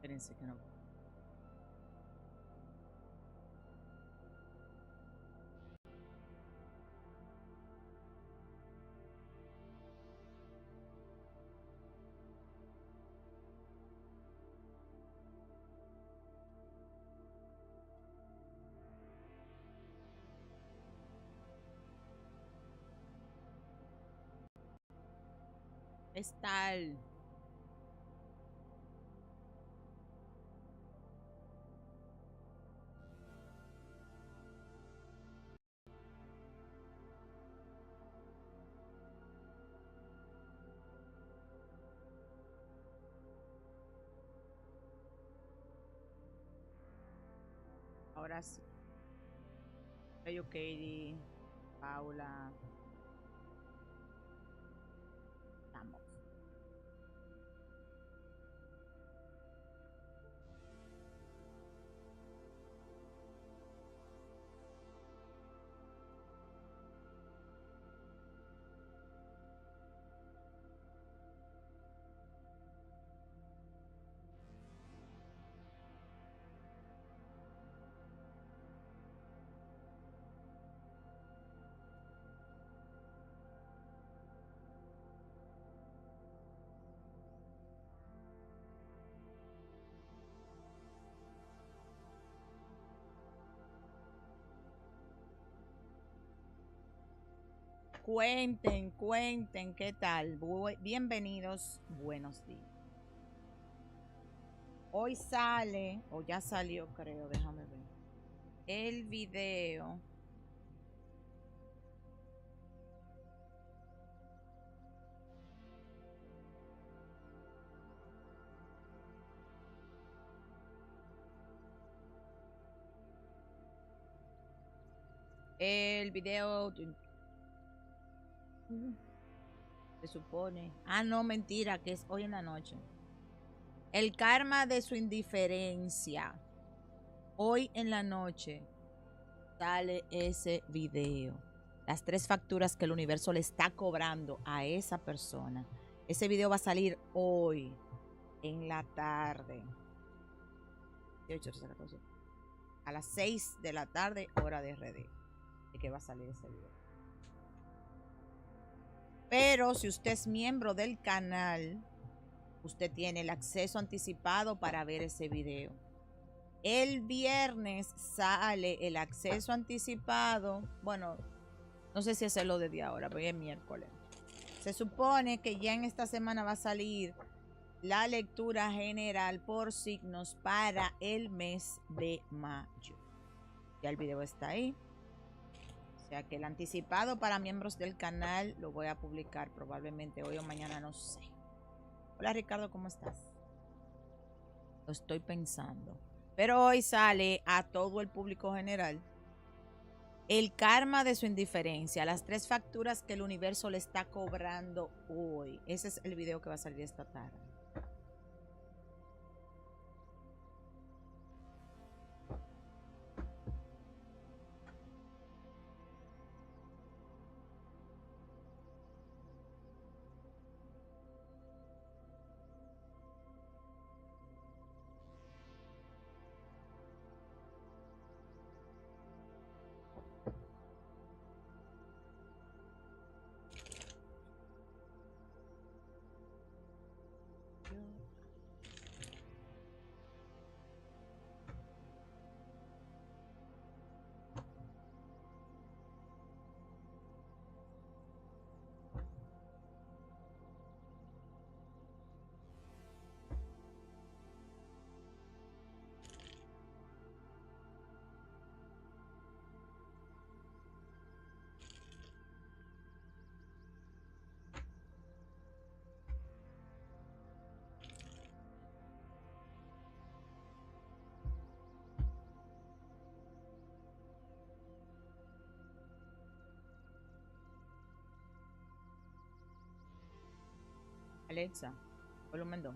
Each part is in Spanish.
Espérense que no. Es tal. Ahora sí. Yo, Katie, Paula, estamos. Cuenten, cuenten, ¿qué tal? Bienvenidos, buenos días. Hoy sale, o ya salió, creo, déjame ver. El video. El video. Se supone. Ah, no, mentira, que es hoy en la noche. El karma de su indiferencia. Hoy en la noche sale ese video. Las 3 facturas que el universo le está cobrando a esa persona. Ese video va a salir hoy en la tarde. 18, 14, a las 6 de la tarde, hora de RD. De que va a salir ese video. Pero si usted es miembro del canal, usted tiene el acceso anticipado para ver ese video. El viernes sale el acceso anticipado. Bueno, no sé si hacerlo desde ahora, pero es miércoles. Se supone que ya en esta semana va a salir la lectura general por signos para el mes de mayo. Ya el video está ahí. O sea que el anticipado para miembros del canal lo voy a publicar probablemente hoy o mañana, no sé. Hola Ricardo, ¿cómo estás? Lo estoy pensando. Pero hoy sale a todo el público general el karma de su indiferencia, las 3 facturas que el universo le está cobrando hoy. Ese es el video que va a salir esta tarde. Alexa, volumen 2.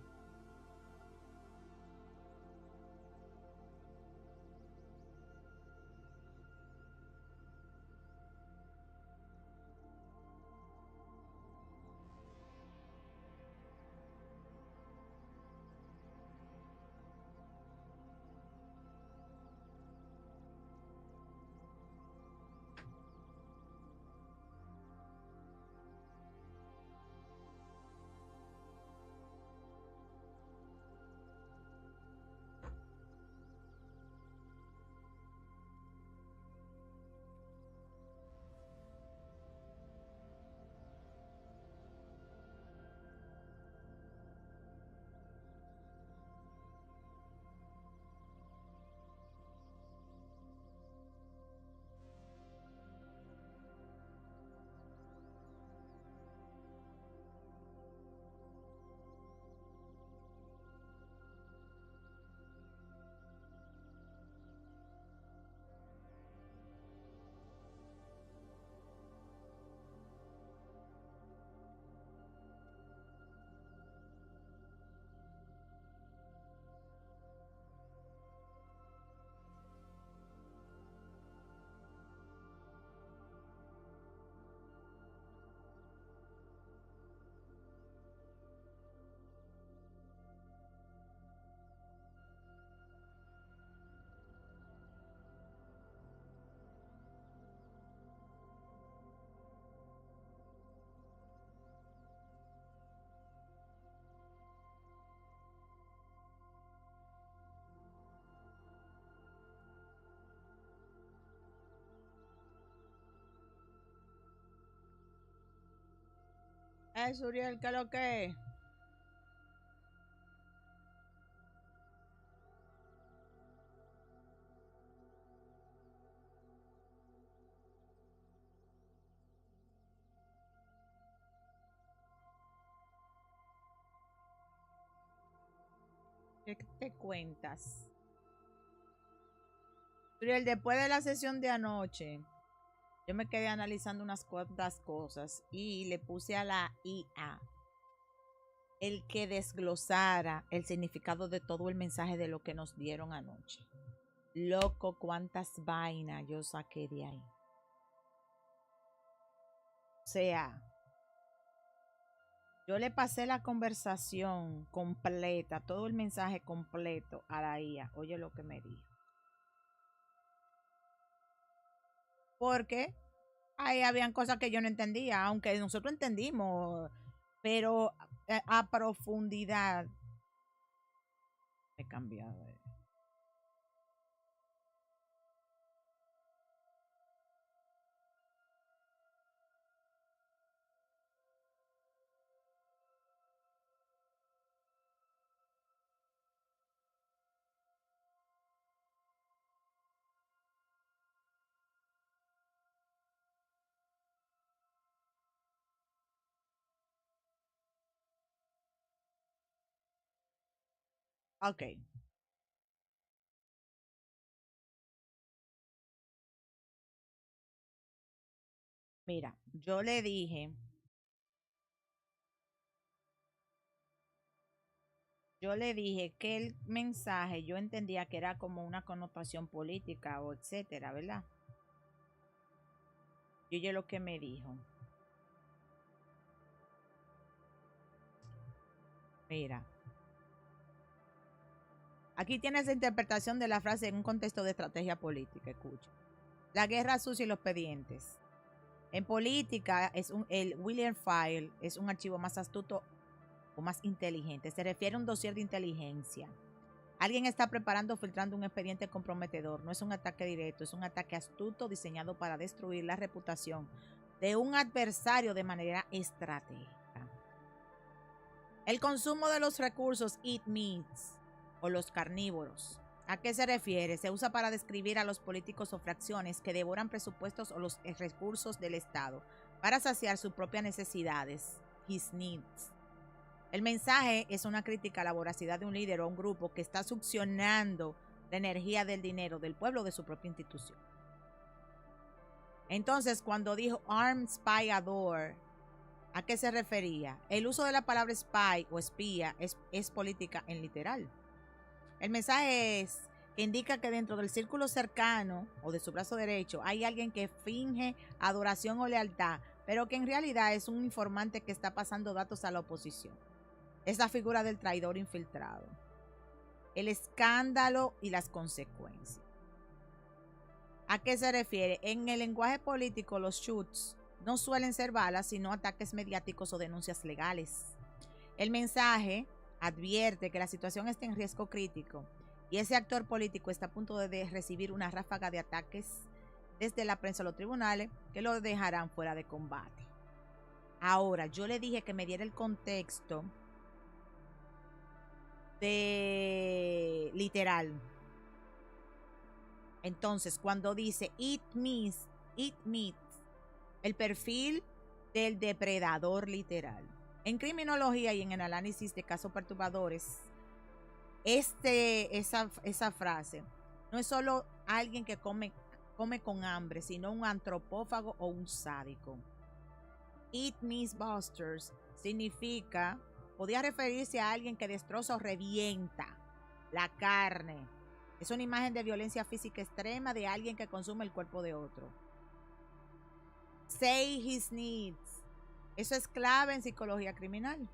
es, Uriel? ¿Qué es lo que es? ¿Qué te cuentas? Uriel, después de la sesión de anoche, yo me quedé analizando unas cuantas cosas y le puse a la IA el que desglosara el significado de todo el mensaje de lo que nos dieron anoche. Loco, cuántas vainas yo saqué de ahí. O sea, yo le pasé la conversación completa, todo el mensaje completo a la IA. Oye lo que me dijo. Porque ahí habían cosas que yo no entendía, aunque nosotros entendimos, pero a profundidad he cambiado. Ok, mira, yo le dije que el mensaje yo entendía que era como una connotación política o etcétera, ¿verdad? Y oye lo que me dijo. Mira, aquí tienes la interpretación de la frase en un contexto de estrategia política. Escucha. La guerra sucia y los expedientes. En política, el William File es un archivo más astuto o más inteligente. Se refiere a un dossier de inteligencia. Alguien está preparando o filtrando un expediente comprometedor. No es un ataque directo, es un ataque astuto diseñado para destruir la reputación de un adversario de manera estratégica. El consumo de los recursos eat meats o los carnívoros. ¿A qué se refiere? Se usa para describir a los políticos o fracciones que devoran presupuestos o los recursos del Estado para saciar sus propias necesidades, his needs. El mensaje es una crítica a la voracidad de un líder o un grupo que está succionando la energía del dinero del pueblo de su propia institución. Entonces, cuando dijo armed spy adore, ¿a qué se refería? El uso de la palabra spy o espía es política en literal. El mensaje es que indica que dentro del círculo cercano o de su brazo derecho hay alguien que finge adoración o lealtad, pero que en realidad es un informante que está pasando datos a la oposición. Es la figura del traidor infiltrado. El escándalo y las consecuencias. ¿A qué se refiere? En el lenguaje político, los shoots no suelen ser balas, sino ataques mediáticos o denuncias legales. El mensaje advierte que la situación está en riesgo crítico y ese actor político está a punto de recibir una ráfaga de ataques desde la prensa a los tribunales que lo dejarán fuera de combate. Ahora, yo le dije que me diera el contexto de literal. Entonces, cuando dice eat meat, el perfil del depredador literal. En criminología y en el análisis de casos perturbadores, esa frase no es solo alguien que come con hambre, sino un antropófago o un sádico. Eat meat busters significa, podía referirse a alguien que destroza o revienta la carne. Es una imagen de violencia física extrema de alguien que consume el cuerpo de otro. Say his needs. Eso es clave en psicología criminal.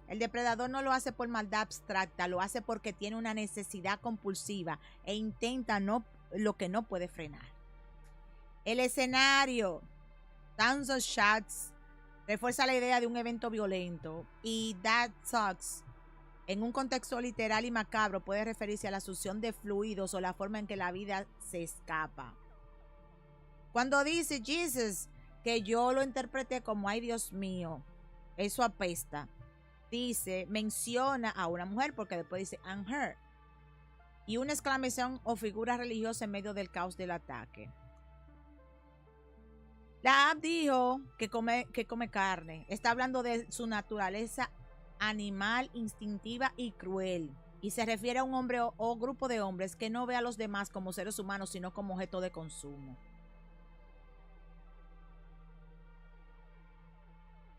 El depredador no lo hace por maldad abstracta, lo hace porque tiene una necesidad compulsiva e intenta lo que no puede frenar. El escenario, Tons of Shots, refuerza la idea de un evento violento y That Sucks, en un contexto literal y macabro, puede referirse a la succión de fluidos o la forma en que la vida se escapa. Cuando dice Jesus, que yo lo interpreté como ay Dios mío, eso apesta. Dice, menciona a una mujer porque después dice and her. Y una exclamación o figura religiosa en medio del caos del ataque. La app dijo que come carne. Está hablando de su naturaleza animal, instintiva y cruel. Y se refiere a un hombre o grupo de hombres que no ve a los demás como seres humanos, sino como objeto de consumo.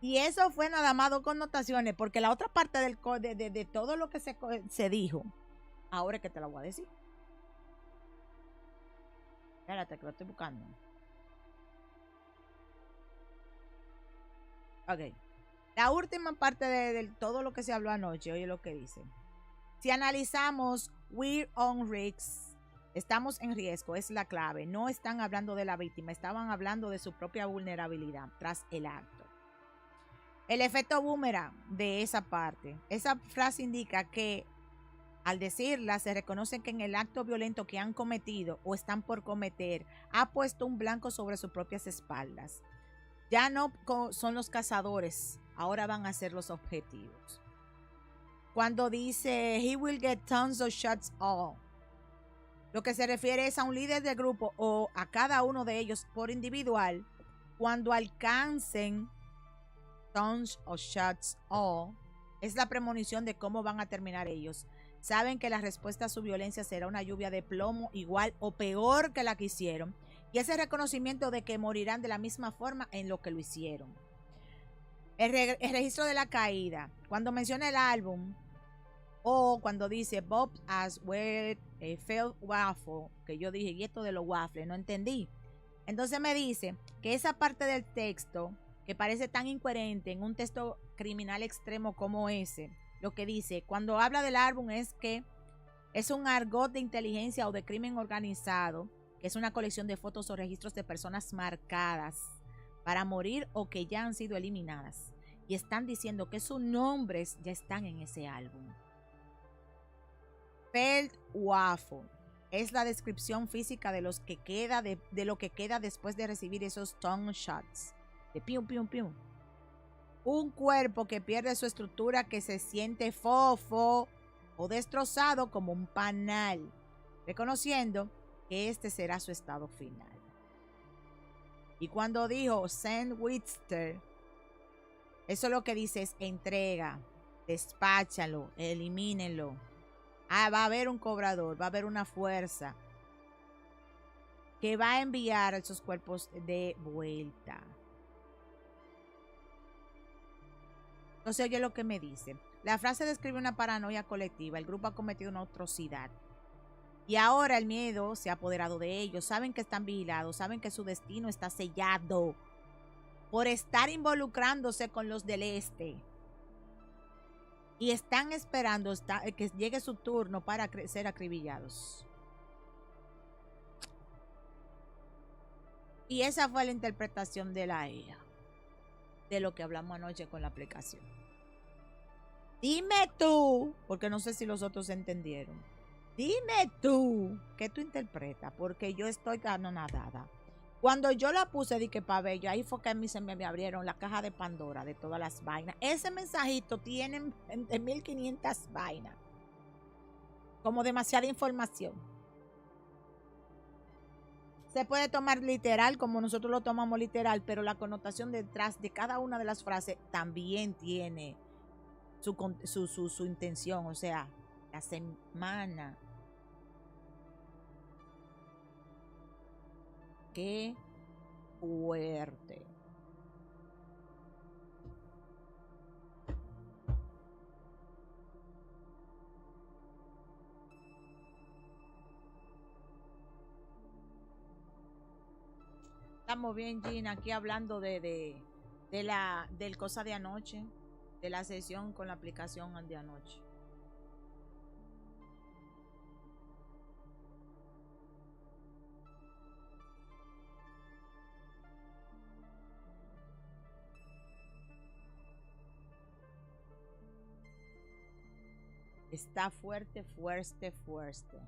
Y eso fue nada más dos connotaciones, porque la otra parte de todo lo que se dijo, ahora es que te la voy a decir. Espérate, que lo estoy buscando. Ok. La última parte de todo lo que se habló anoche, oye lo que dice. Si analizamos we're on risk, estamos en riesgo, es la clave. No están hablando de la víctima, estaban hablando de su propia vulnerabilidad tras el acto. El efecto boomerang de esa parte. Esa frase indica que al decirla se reconoce que en el acto violento que han cometido o están por cometer ha puesto un blanco sobre sus propias espaldas. Ya no son los cazadores, ahora van a ser los objetivos. Cuando dice he will get tons of shots all, lo que se refiere es a un líder de grupo o a cada uno de ellos por individual. Cuando alcancen tons of shots all, es la premonición de cómo van a terminar ellos. Saben que la respuesta a su violencia será una lluvia de plomo igual o peor que la que hicieron. Y ese reconocimiento de que morirán de la misma forma en lo que lo hicieron. El registro de la caída. Cuando menciona el álbum o cuando dice Bob as well fell waffle, que yo dije, y esto de los waffles, no entendí. Entonces me dice que esa parte del texto que parece tan incoherente en un texto criminal extremo como ese, lo que dice, cuando habla del álbum es que es un argot de inteligencia o de crimen organizado, que es una colección de fotos o registros de personas marcadas para morir o que ya han sido eliminadas. Y están diciendo que sus nombres ya están en ese álbum. Felt waffle es la descripción física de los que queda de lo que queda después de recibir esos tongue shots. De pium, pium, pium. Un cuerpo que pierde su estructura, que se siente fofo o destrozado como un panal, reconociendo que este será su estado final. Y cuando dijo sandwichter, eso lo que dice es entrega, despáchalo, elimínenlo. Va a haber un cobrador, va a haber una fuerza que va a enviar esos cuerpos de vuelta. Entonces oye lo que me dice. La frase describe una paranoia colectiva. El grupo ha cometido una atrocidad. Y ahora el miedo se ha apoderado de ellos. Saben que están vigilados. Saben que su destino está sellado por estar involucrándose con los del este. Y están esperando que llegue su turno para ser acribillados. Y esa fue la interpretación de la IA, de lo que hablamos anoche con la aplicación. Dime tú, porque no sé si los otros entendieron. Dime tú, ¿qué tú interpretas? Porque yo estoy anonadada. Cuando yo la puse de que pa' ver, ahí fue que a mí se me abrieron la caja de Pandora de todas las vainas. Ese mensajito tiene 1500 vainas. Como demasiada información. Se puede tomar literal como nosotros lo tomamos literal, pero la connotación detrás de cada una de las frases también tiene su intención. O sea, la semana. Qué fuerte. Estamos bien, Gina, aquí hablando del cosa de anoche, de la sesión con la aplicación de anoche. Está fuerte, fuerte, fuerte.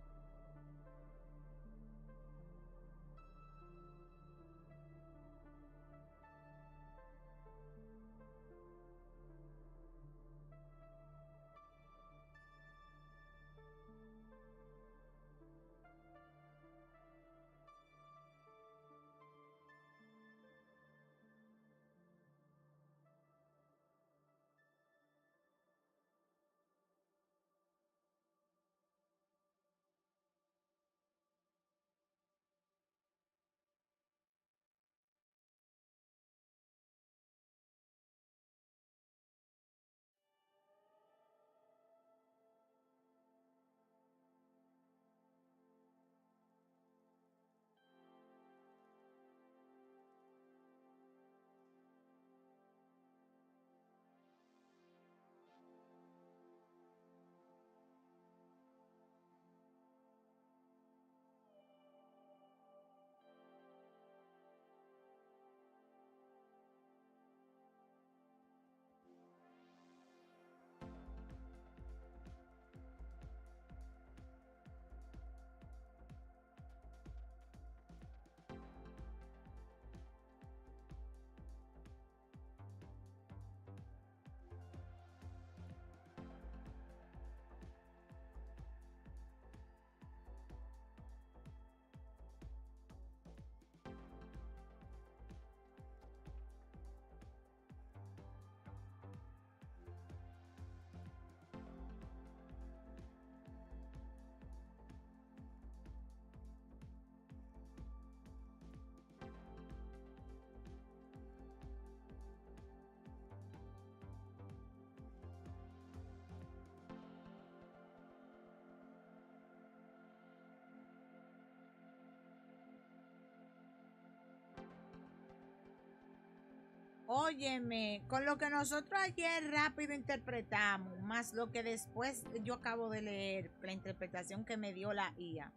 Óyeme, con lo que nosotros ayer rápido interpretamos, más lo que después yo acabo de leer, la interpretación que me dio la IA.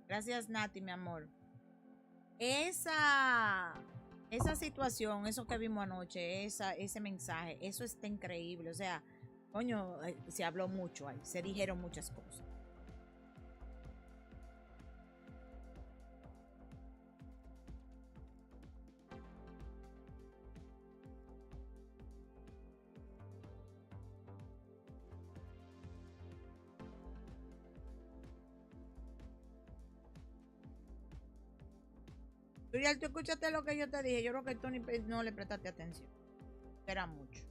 Gracias, Nati, mi amor. Esa situación, eso que vimos anoche, ese mensaje, eso está increíble. O sea, coño, se habló mucho ahí, se dijeron muchas cosas. Tú ya tú escuchaste lo que yo te dije. Yo creo que tú no le prestaste atención. Era mucho.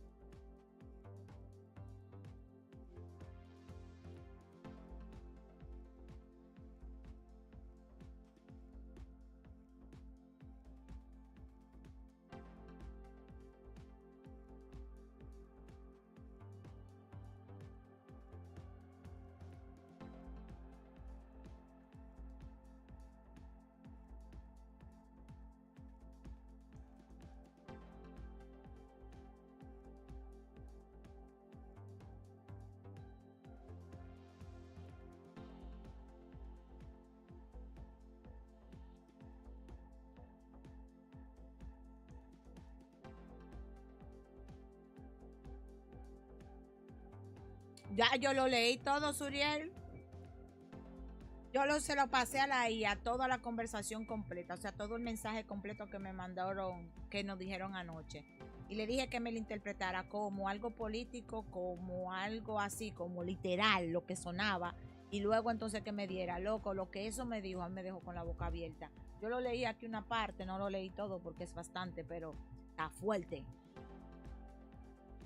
Ya yo lo leí todo, Suriel. Se lo pasé a la IA, toda la conversación completa, o sea, todo el mensaje completo que me mandaron, que nos dijeron anoche. Y le dije que me lo interpretara como algo político, como algo así, como literal, lo que sonaba. Y luego entonces que me diera, loco, lo que eso me dijo, me dejó con la boca abierta. Yo lo leí aquí una parte, no lo leí todo porque es bastante, pero está fuerte.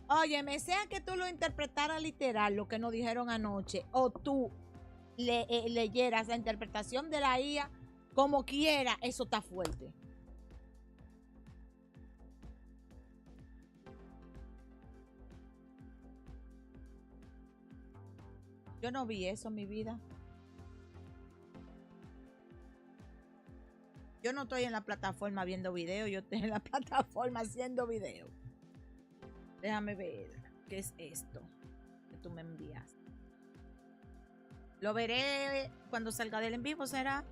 Oye, me sea que tú lo interpretaras literal, lo que nos dijeron anoche, o tú leyeras la interpretación de la IA como quiera, eso está fuerte. Yo no vi eso en mi vida. Yo no estoy en la plataforma viendo video, yo estoy en la plataforma haciendo video. Déjame ver qué es esto que tú me envías. Lo veré cuando salga del en vivo, ¿será?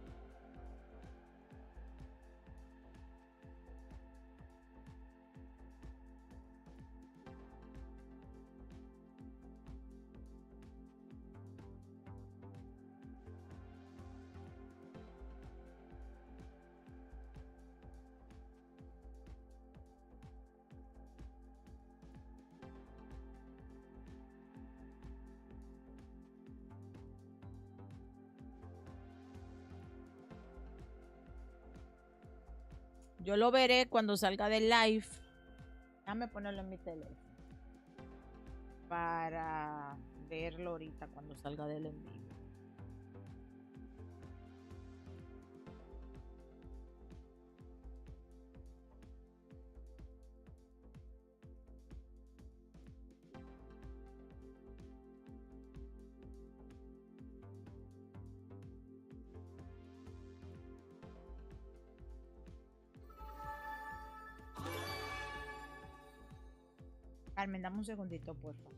Yo lo veré cuando salga del live. Déjame ponerlo en mi teléfono para verlo ahorita cuando salga del en vivo. Carmen, dame un segundito, por favor.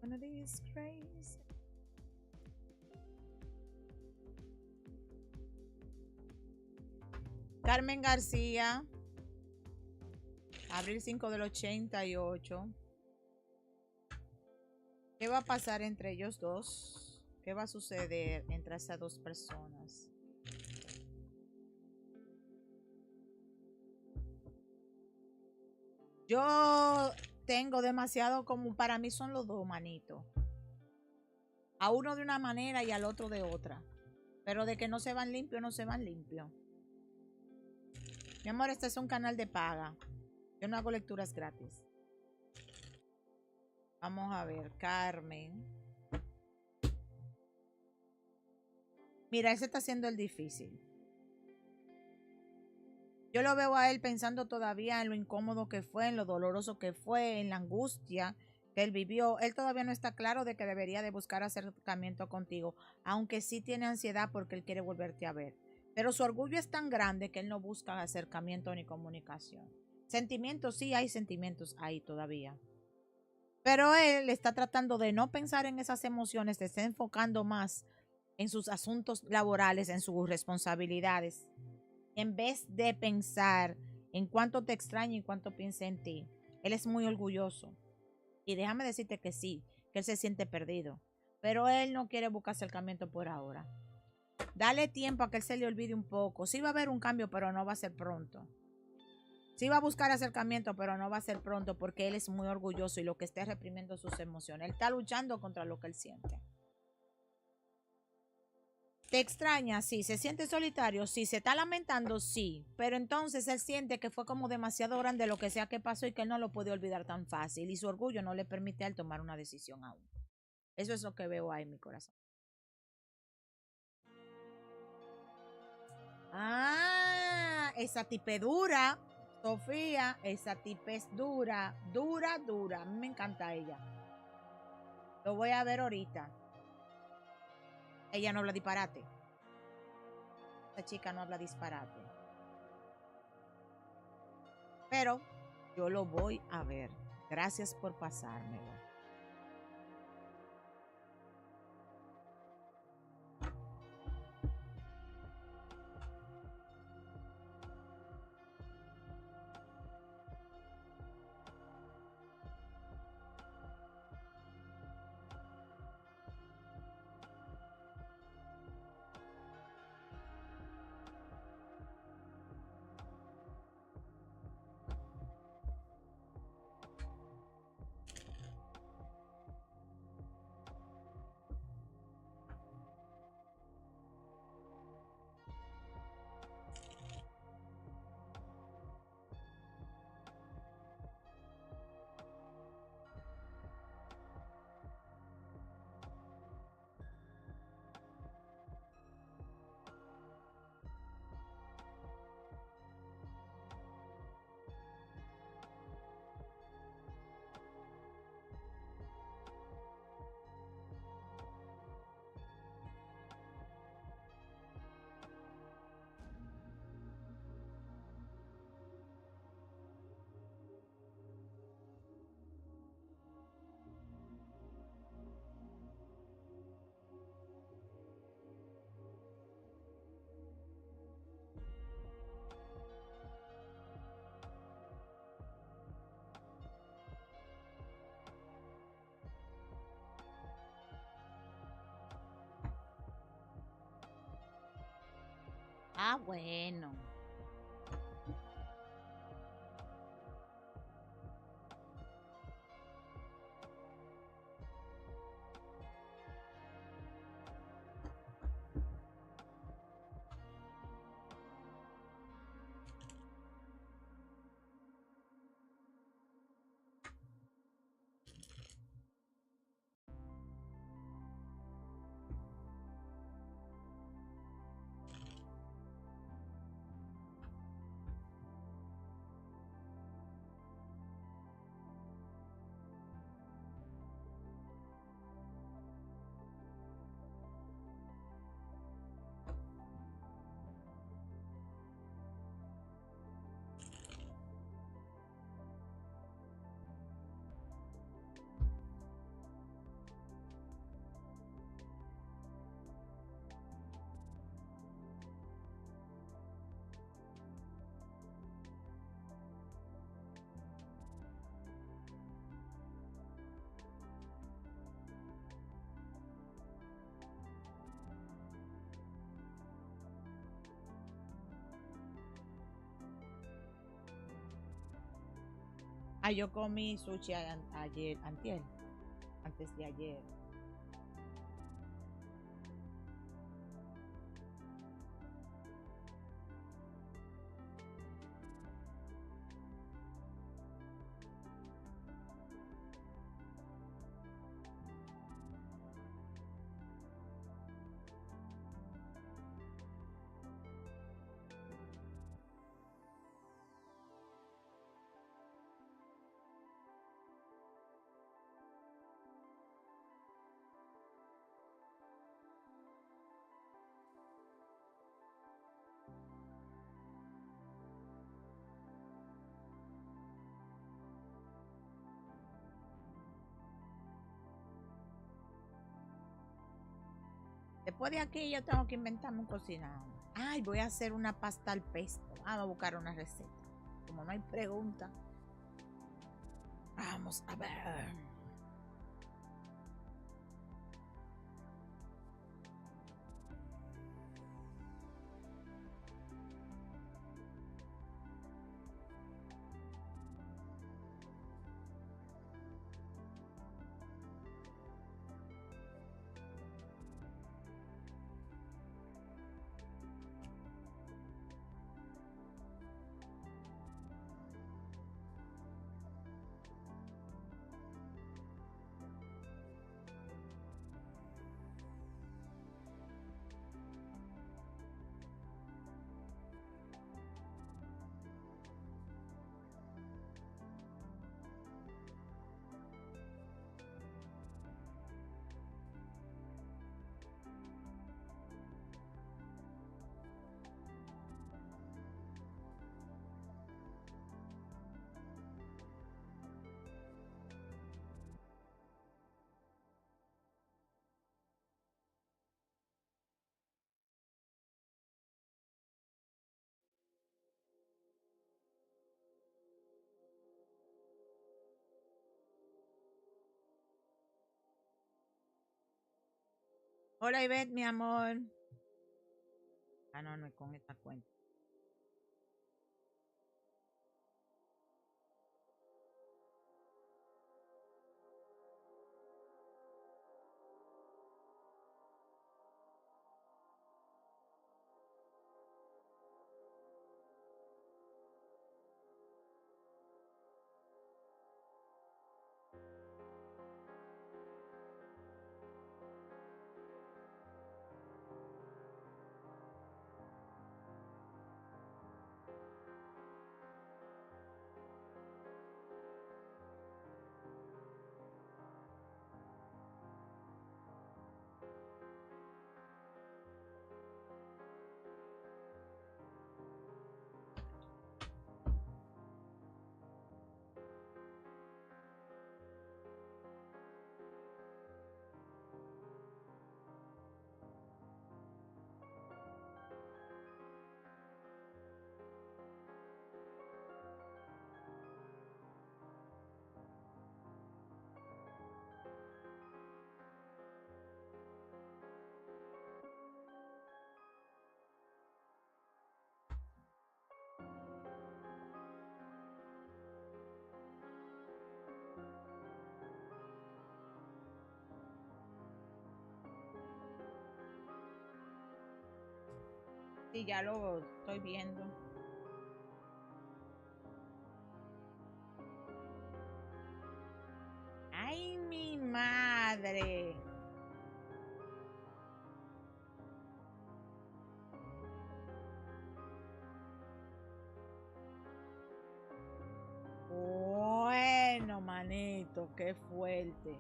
One of these crazy. Carmen García, abril 5 del 88. ¿Qué va a pasar entre ellos dos? ¿Qué va a suceder entre esas dos personas? Yo tengo demasiado como para mí son los dos, manito. A uno de una manera y al otro de otra. Pero de que no se van limpios, no se van limpios. Mi amor, este es un canal de paga. Yo no hago lecturas gratis. Vamos a ver, Carmen. Mira, ese está haciendo el difícil. Yo lo veo a él pensando todavía en lo incómodo que fue, en lo doloroso que fue, en la angustia que él vivió. Él todavía no está claro de que debería de buscar acercamiento contigo, aunque sí tiene ansiedad porque él quiere volverte a ver. Pero su orgullo es tan grande que él no busca acercamiento ni comunicación. Sentimientos, sí hay sentimientos ahí todavía. Pero él está tratando de no pensar en esas emociones, de estar enfocando más en sus asuntos laborales, en sus responsabilidades, en vez de pensar en cuánto te extraña y cuánto piensa en ti. Él es muy orgulloso. Y déjame decirte que sí, que él se siente perdido. Pero él no quiere buscar acercamiento por ahora. Dale tiempo a que él se le olvide un poco. Sí va a haber un cambio, pero no va a ser pronto. Sí va a buscar acercamiento, pero no va a ser pronto porque él es muy orgulloso y lo que está reprimiendo sus emociones. Él está luchando contra lo que él siente. ¿Te extraña? Sí. ¿Se siente solitario? Sí. ¿Se está lamentando? Sí. Pero entonces él siente que fue como demasiado grande lo que sea que pasó y que él no lo puede olvidar tan fácil. Y su orgullo no le permite a él tomar una decisión aún. Eso es lo que veo ahí en mi corazón. Ah, esa tipe dura. Sofía, esa tipe es dura. Dura, dura. A mí me encanta ella. Lo voy a ver ahorita. Ella no habla disparate. Esta chica no habla disparate. Pero yo lo voy a ver. Gracias por pasármelo. Ah, bueno. Ah, yo comí sushi ayer, antier, antes de ayer. Después de aquí yo tengo que inventarme un cocinado. Ay, voy a hacer una pasta al pesto. Vamos a buscar una receta. Como no hay pregunta. Vamos a ver. Hola Ivette, mi amor. Ah, no, no es con esta cuenta. Sí, ya lo estoy viendo. Ay, mi madre. Bueno, manito, qué fuerte.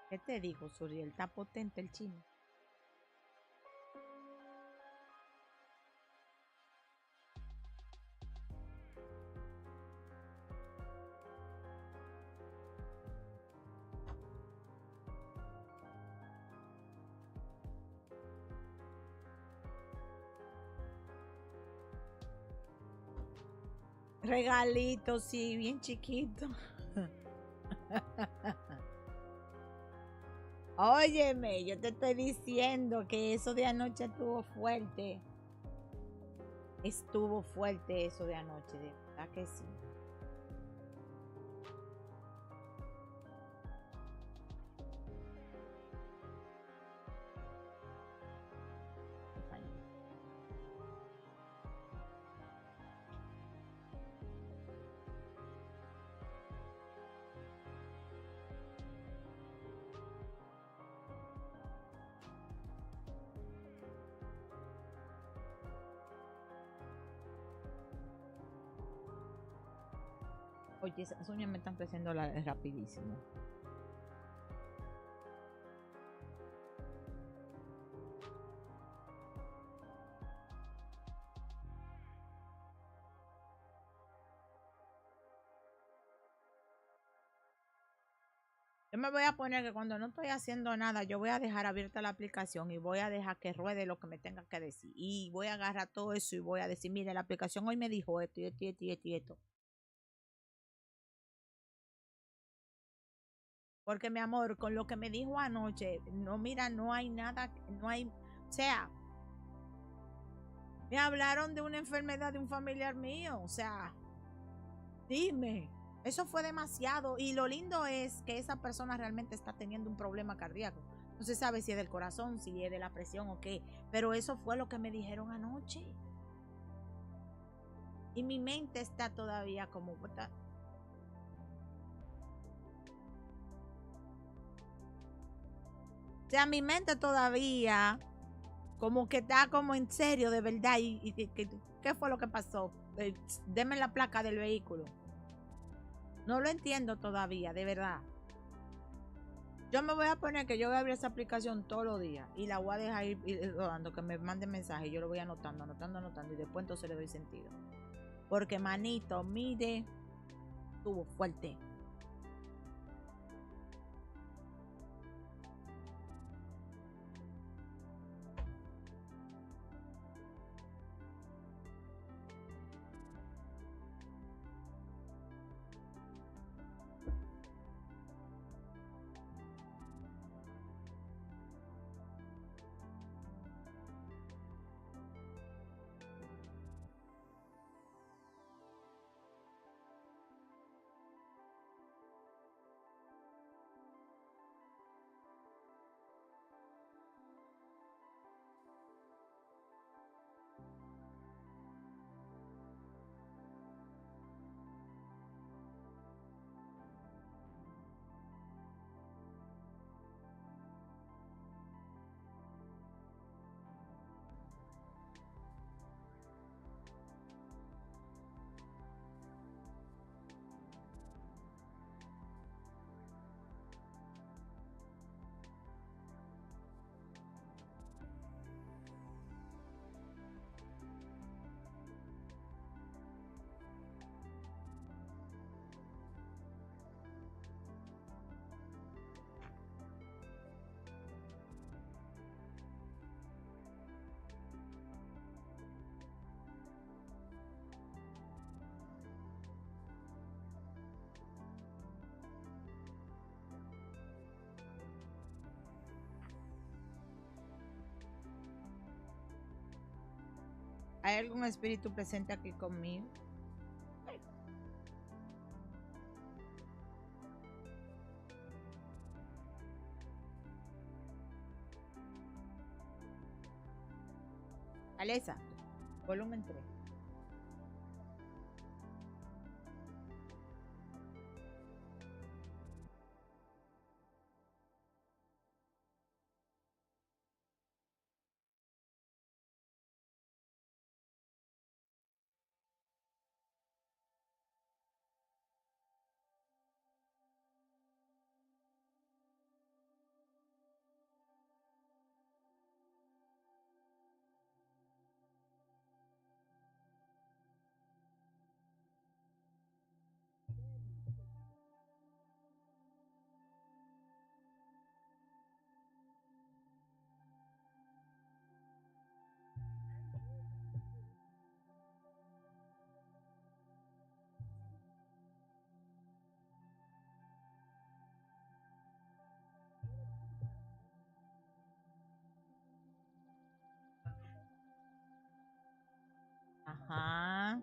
¿Qué te digo, Suriel? Está potente el chino. Regalito, sí, bien chiquito. Óyeme, yo te estoy diciendo que eso de anoche estuvo fuerte. Estuvo fuerte eso de anoche, de verdad que sí. Oye, esas uñas me están creciendo rapidísimo. Yo me voy a poner que cuando no estoy haciendo nada, yo voy a dejar abierta la aplicación y voy a dejar que ruede lo que me tenga que decir. Y voy a agarrar todo eso y voy a decir, mire, la aplicación hoy me dijo esto y esto y esto y esto y esto. Porque mi amor, con lo que me dijo anoche, no, mira, no hay nada, no hay, o sea, me hablaron de una enfermedad de un familiar mío, o sea, dime, eso fue demasiado. Y lo lindo es que esa persona realmente está teniendo un problema cardíaco. No se sabe si es del corazón, si es de la presión o qué, pero eso fue lo que me dijeron anoche. Y mi mente está todavía como... O sea, mi mente todavía como que está como en serio, de verdad. ¿Qué fue lo que pasó? Deme la placa del vehículo. No lo entiendo todavía, de verdad. Yo me voy a poner que yo voy a abrir esa aplicación todos los días y la voy a dejar ir rodando, que me mande mensajes. Yo lo voy anotando, anotando, anotando y después entonces le doy sentido. Porque manito, mire, estuvo fuerte. ¿Hay algún espíritu presente aquí conmigo? Alesa, volumen 3. Ajá.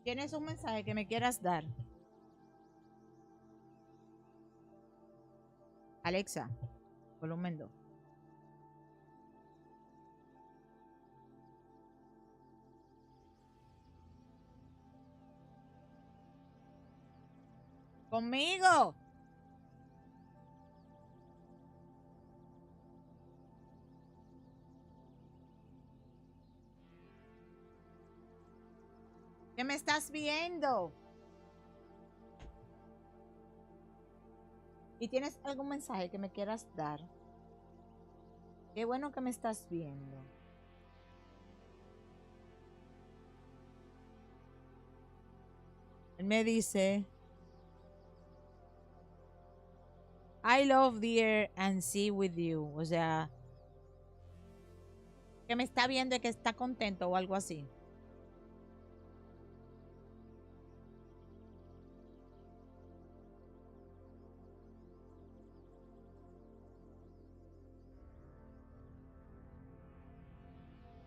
¿Tienes un mensaje que me quieras dar? Alexa, volumen 2. Conmigo. ¿Qué me estás viendo? ¿Y tienes algún mensaje que me quieras dar? Qué bueno que me estás viendo. Él me dice, I love dear and see with you. O sea, que me está viendo y que está contento o algo así.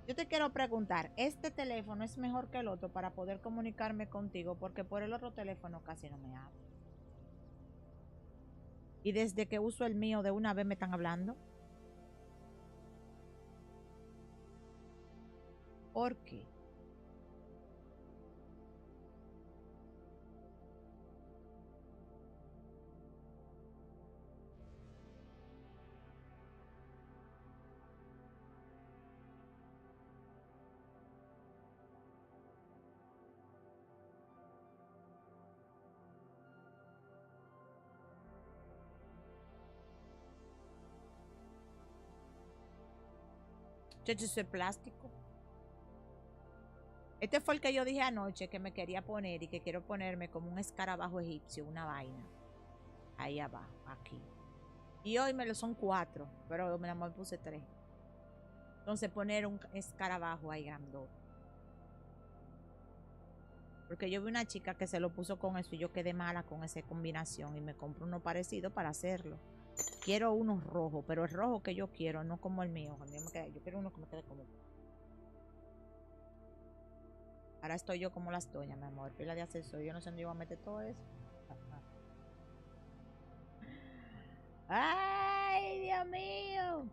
Yo te quiero preguntar, ¿este teléfono es mejor que el otro para poder comunicarme contigo? Porque por el otro teléfono casi no me hablo. Y desde que uso el mío de una vez me están hablando. ¿Por qué? Yo soy plástico. Este fue el que yo dije anoche que me quería poner y que quiero ponerme como un escarabajo egipcio, una vaina. Ahí abajo, aquí. Y hoy me lo son 4, pero me la puse 3. Entonces poner un escarabajo ahí grandote. Porque yo vi una chica que se lo puso con eso y yo quedé mala con esa combinación y me compro uno parecido para hacerlo. Quiero uno rojo, pero el rojo que yo quiero, no como el mío. Yo quiero uno que me quede como... Ahora estoy yo como las doñas, mi amor. Pila de accesorio. Yo no sé dónde yo voy a meter todo eso. ¡Ay, Dios mío!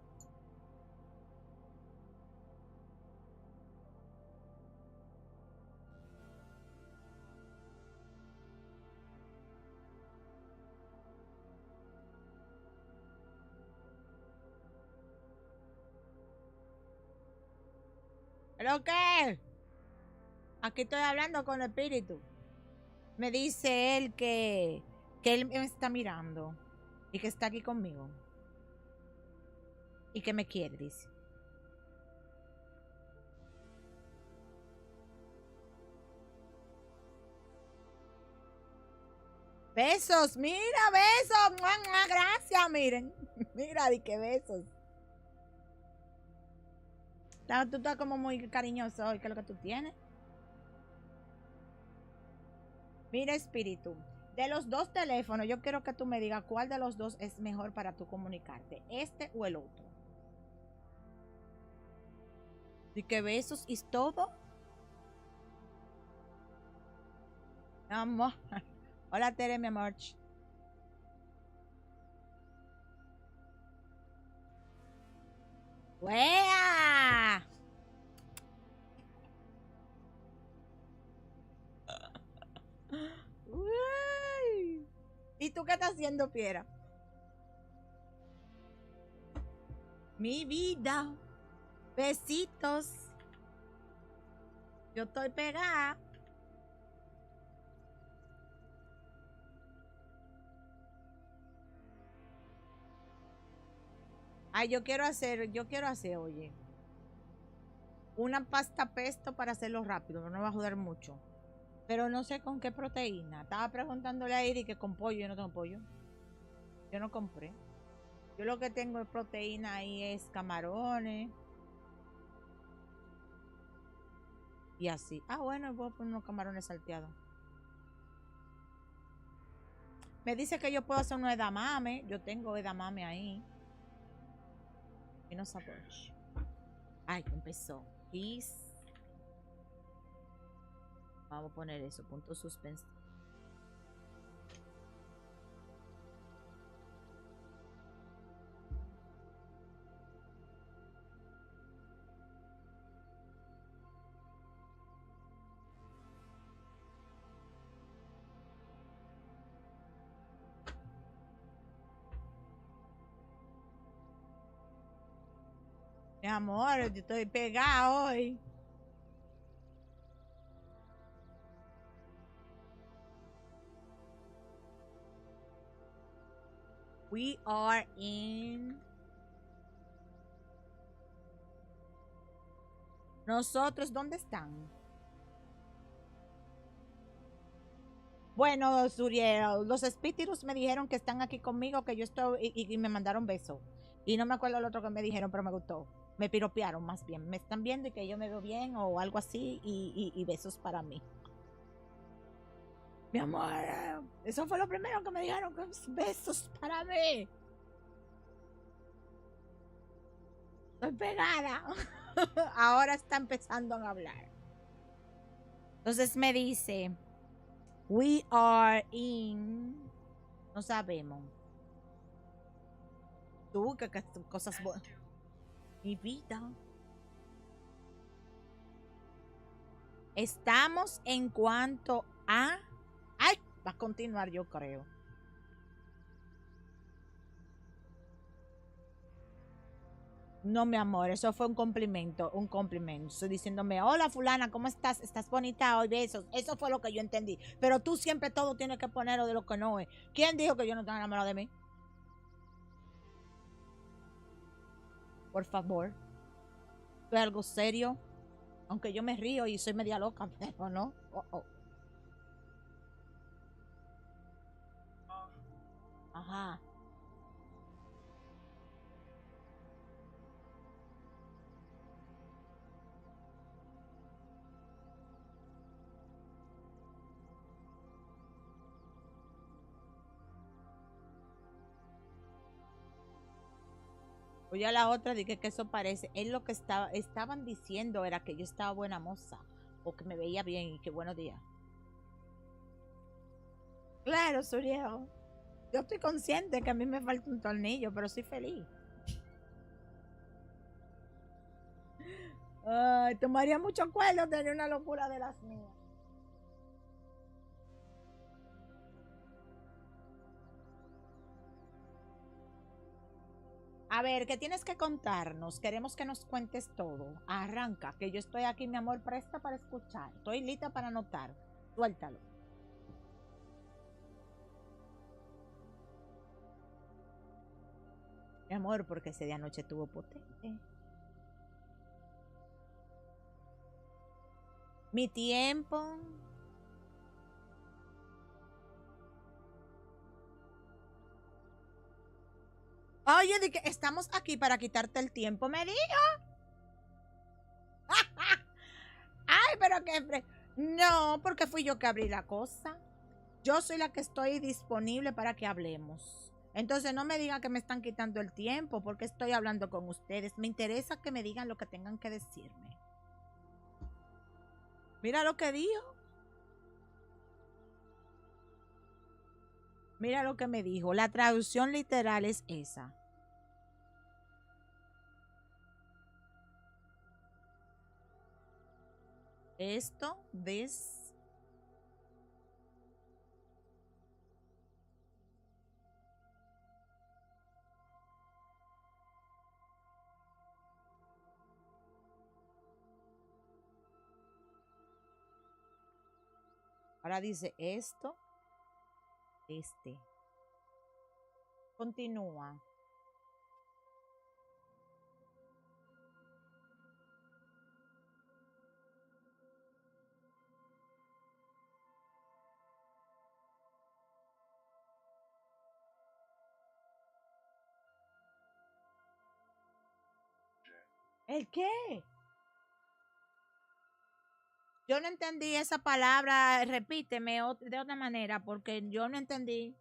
¿Pero qué? Aquí estoy hablando con el espíritu. Me dice él que él me está mirando y que está aquí conmigo. Y que me quiere, dice. Besos, mira, besos. ¡Mua, mua! Gracias, miren. Mira, di que besos. Tú estás como muy cariñoso hoy. ¿Qué es lo que tú tienes? Mira, espíritu. De los dos teléfonos, yo quiero que tú me digas cuál de los dos es mejor para tú comunicarte. ¿Este o el otro? ¿Y qué besos y todo? Amor. Hola, Tere, mi amor. ¡Wea! Uy. ¿Y tú qué estás haciendo, Piera? Mi vida. Besitos. Yo estoy pegada. Ay, yo quiero hacer, oye, una pasta pesto para hacerlo rápido, no me va a joder mucho. Pero no sé con qué proteína. Estaba preguntándole a Iri que con pollo, yo no tengo pollo. Yo no compré. Yo lo que tengo de proteína ahí es camarones. Y así. Ah, bueno, voy a poner unos camarones salteados. Me dice que yo puedo hacer uno edamame. Yo tengo edamame ahí. Y no sabor. Ay, empezó. Peace. Vamos a poner eso, punto suspensivo. Mi amor, yo estoy pegada hoy. We are in... Nosotros, ¿dónde están? Bueno, Suriel, los espíritus me dijeron que están aquí conmigo, que yo estoy, y me mandaron besos. Y no me acuerdo el otro que me dijeron, pero me gustó. Me piropearon más bien. Me están viendo y que yo me veo bien o algo así y besos para mí. Mi amor, eso fue lo primero que me dijeron, que besos para mí. Estoy pegada. Ahora está empezando a hablar. Entonces me dice, we are in... No sabemos. Tú, que cosas buenas. Mi vida. Estamos en cuanto a... Ay, va a continuar, yo creo. No, mi amor, eso fue un complemento, un complemento. Estoy diciéndome, hola fulana, ¿cómo estás? ¿Estás bonita hoy? Besos. Eso fue lo que yo entendí. Pero tú siempre todo tienes que ponerlo de lo que no es. ¿Quién dijo que yo no tengo enamorado de mí? Por favor. Esto es algo serio. Aunque yo me río y soy media loca, pero no. Oh, oh. Ajá. Oye, a la otra dije que eso parece. Es lo que estaban diciendo era que yo estaba buena moza. O que me veía bien y que buenos días. Claro, Suriel. Yo estoy consciente que a mí me falta un tornillo, pero soy feliz. Ay, tomaría mucho cuello tener una locura de las mías. A ver, ¿qué tienes que contarnos? Queremos que nos cuentes todo. Arranca, que yo estoy aquí, mi amor, presta para escuchar. Estoy lista para anotar. Suéltalo. Mi amor, porque ese día anoche tuvo potente. Mi tiempo. Oye, de que estamos aquí para quitarte el tiempo, me dijo. Ay, pero qué. No, porque fui yo que abrí la cosa. Yo soy la que estoy disponible para que hablemos. Entonces no me digan que me están quitando el tiempo porque estoy hablando con ustedes. Me interesa que me digan lo que tengan que decirme. Mira lo que dijo. Mira lo que me dijo. La traducción literal es esa. Esto, this. Ahora dice esto, este. Continúa. ¿El qué? Yo no entendí esa palabra. Repíteme de otra manera porque yo no entendí.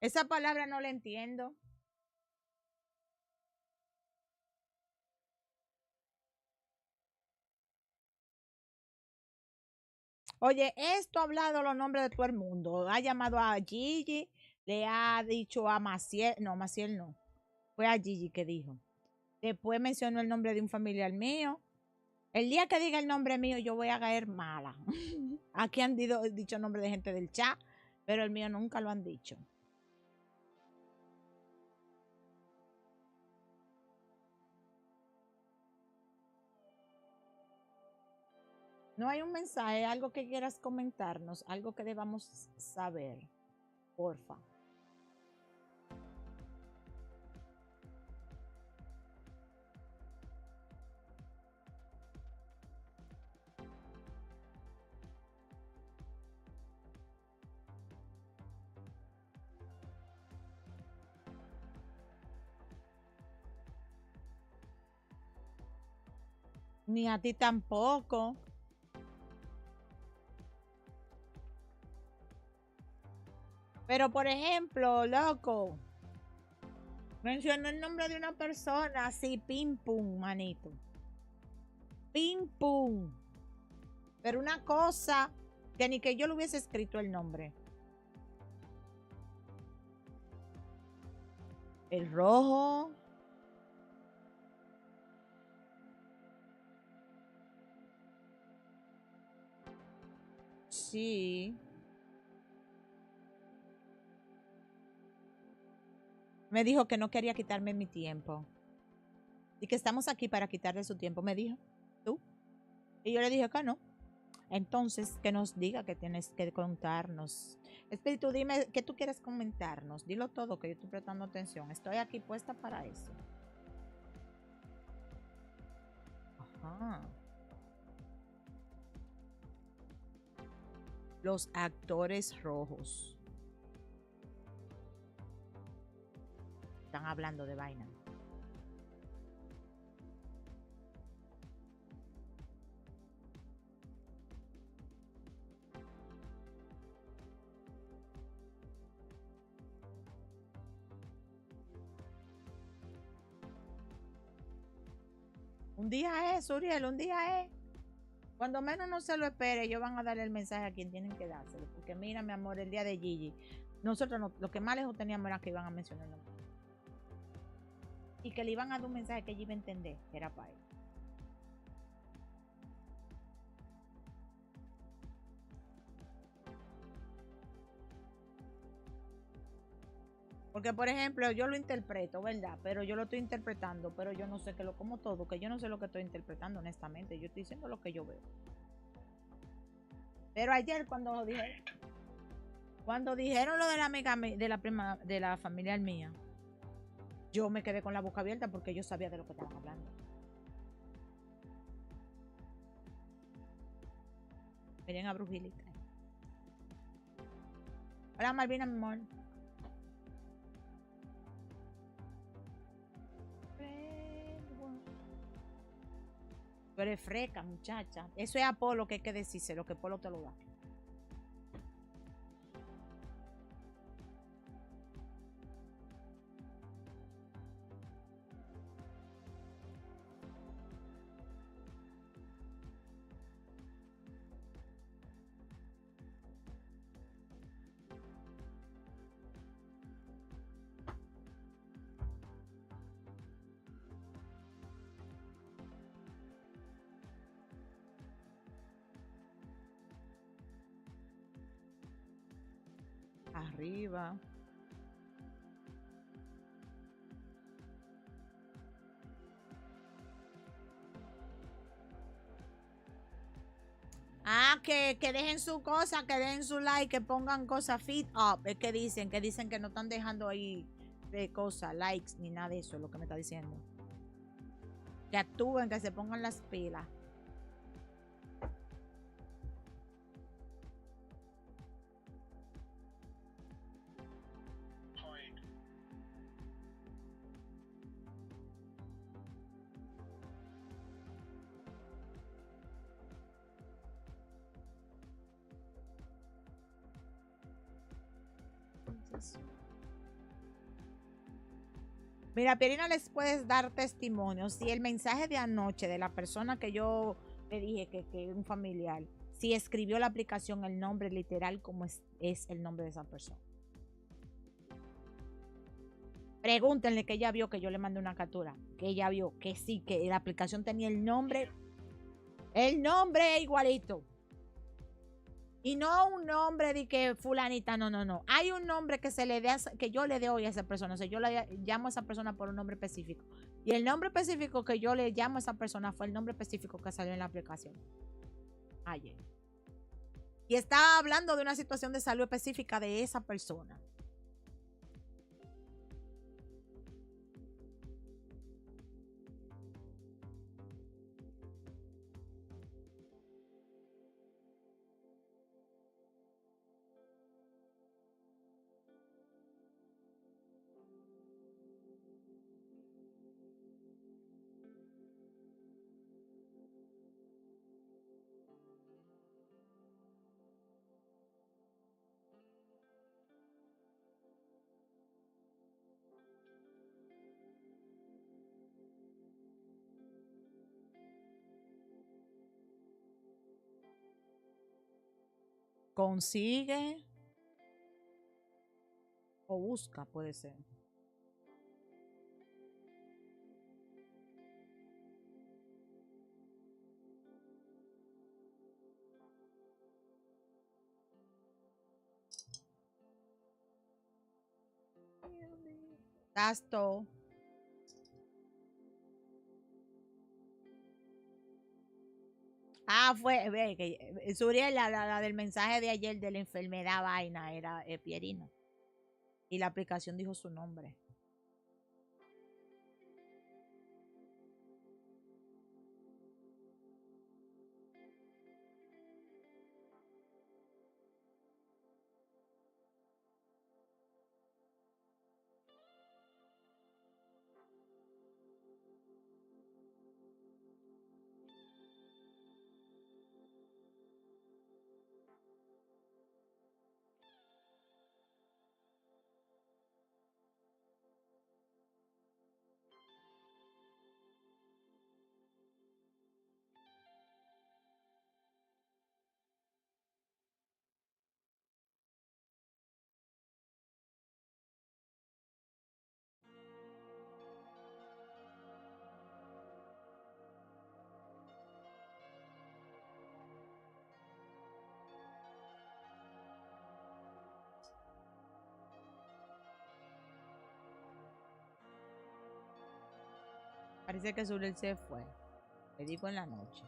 Esa palabra no la entiendo. Oye, esto ha hablado los nombres de todo el mundo. Ha llamado a Gigi, le ha dicho a Maciel, no, Maciel no. Fue a Gigi que dijo. Después mencionó el nombre de un familiar mío. El día que diga el nombre mío, yo voy a caer mala. Aquí han dicho nombre de gente del chat, pero el mío nunca lo han dicho. No hay un mensaje, algo que quieras comentarnos, algo que debamos saber, porfa. Ni a ti tampoco. Pero por ejemplo, loco, mencionó el nombre de una persona así, pim pum, manito. Pim pum. Pero una cosa que ni que yo le hubiese escrito el nombre. El rojo. Sí. Me dijo que no quería quitarme mi tiempo. Y que estamos aquí para quitarle su tiempo, me dijo. ¿Tú? Y yo le dije que no. Entonces, que nos diga que tienes que contarnos. Espíritu, dime qué tú quieres comentarnos. Dilo todo, que yo estoy prestando atención. Estoy aquí puesta para eso. Ajá. Los actores rojos. Están hablando de vaina. Un día es, Uriel, un día es. Cuando menos no se lo espere, ellos van a darle el mensaje a quien tienen que dárselo. Porque mira, mi amor, el día de Gigi, nosotros no, lo que más lejos teníamos era que iban a mencionar el nombre. Y que le iban a dar un mensaje que ella iba a entender, que era para él. Porque, por ejemplo, yo lo interpreto, ¿verdad? Pero yo lo estoy interpretando, pero yo no sé que lo como todo, que yo no sé lo que estoy interpretando, honestamente. Yo estoy diciendo lo que yo veo. Pero ayer cuando dijeron lo de la amiga de la prima, de la familiar mía, yo me quedé con la boca abierta porque yo sabía de lo que estaban hablando. Miren a Brujilita. Hola, Malvina, mi amor. Tú eres fresca, muchacha. Eso es Apolo que hay que decirse, lo que Apolo te lo da. Arriba. Ah, que dejen su cosa, que dejen su like, que pongan cosas feed up. Es que dicen que no están dejando ahí de cosas, likes, ni nada de eso, es lo que me está diciendo. Que actúen, que se pongan las pilas. Mira, Pierina, les puedes dar testimonio. Si el mensaje de anoche de la persona que yo le dije que es un familiar, si escribió la aplicación el nombre literal como es el nombre de esa persona. Pregúntenle que ella vio que yo le mandé una captura. Que ella vio que sí, que la aplicación tenía el nombre. El nombre es igualito. Y no un nombre de que fulanita, no, no, no. Hay un nombre que se le dé, que yo le dé hoy a esa persona. O sea, yo le llamo a esa persona por un nombre específico. Y el nombre específico que yo le llamo a esa persona fue el nombre específico que salió en la aplicación. Ayer. Y estaba hablando de una situación de salud específica de esa persona. Consigue o busca, puede ser. Gasto. Ah, fue, ve, que Suriel, la del mensaje de ayer de la enfermedad vaina, era Pierina. Y la aplicación dijo su nombre. Parece que Suriel se fue. Le digo en la noche.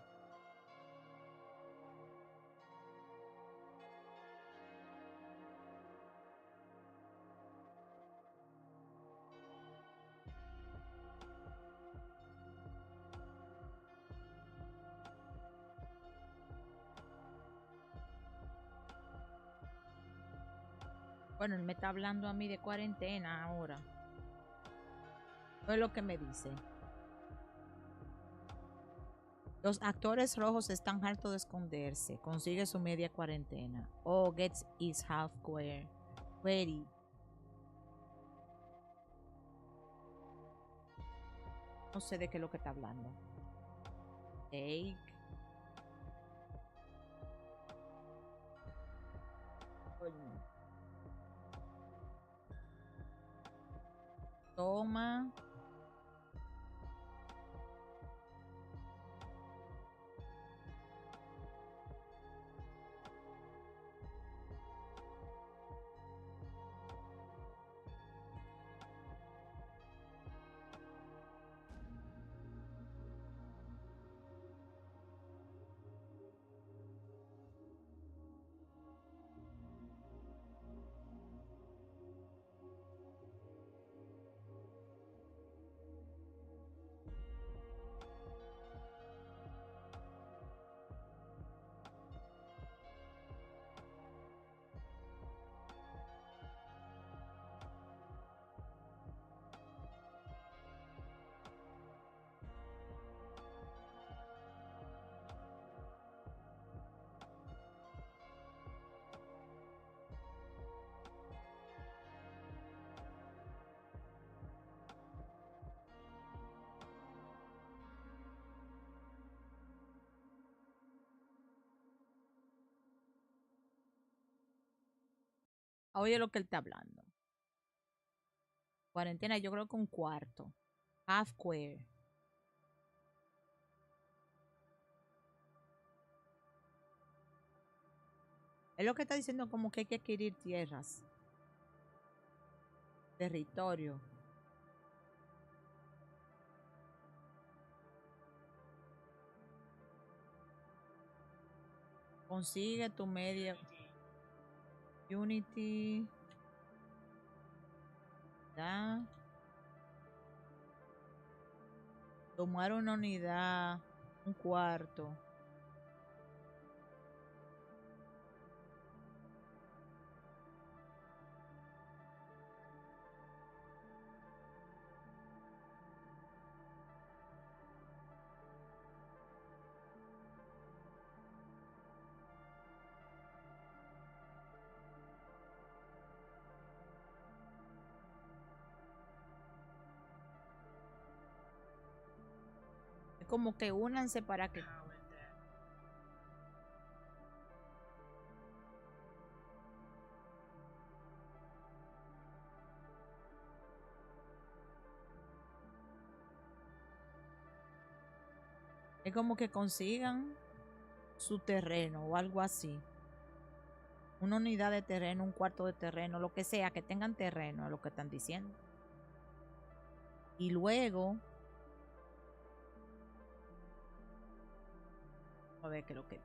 Bueno, él me está hablando a mí de cuarentena ahora. No es lo que me dice. Los actores rojos están hartos de esconderse. Consigue su media cuarentena. Oh, gets is halfway ready. No sé de qué es lo que está hablando. Take. Toma. Oye lo que él está hablando. Cuarentena, yo creo que un cuarto. Half square. Es lo que está diciendo como que hay que adquirir tierras. Territorio. Consigue tu media. Unity. ¿Ya? Tomar una unidad. Un cuarto. Es como que únanse para que. Es como que consigan su terreno o algo así. Una unidad de terreno, un cuarto de terreno, lo que sea, que tengan terreno, es lo que están diciendo. Y luego, a ver qué es lo que.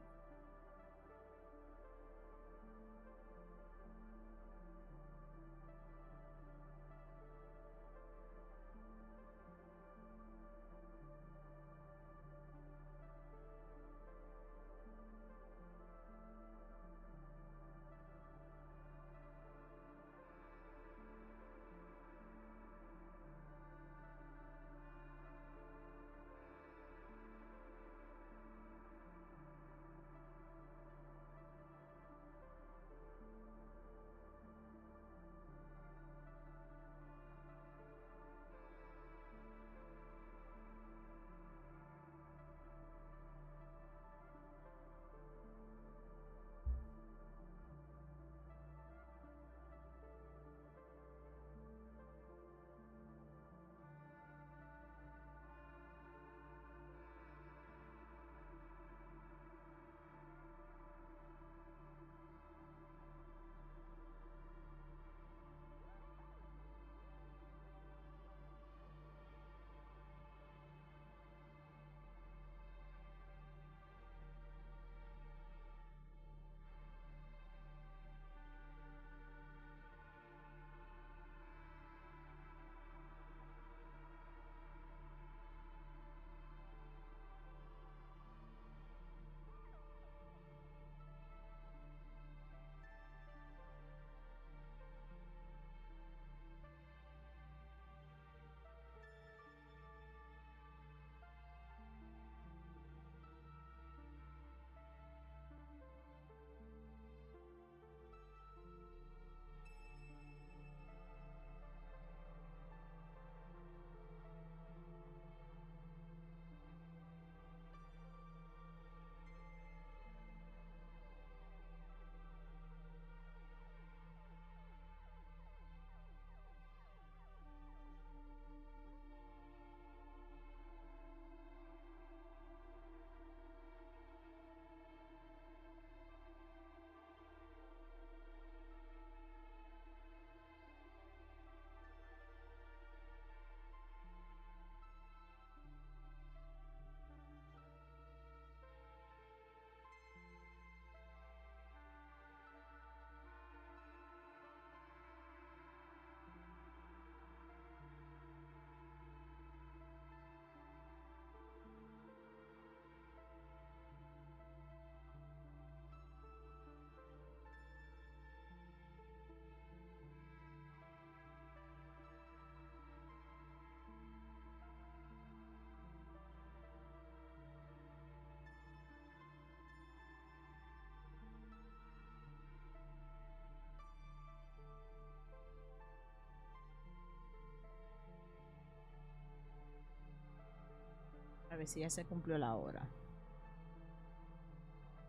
A ver si ya se cumplió la hora.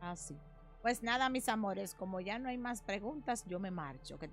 Ah, sí. Pues nada, mis amores, como ya no hay más preguntas, yo me marcho. Que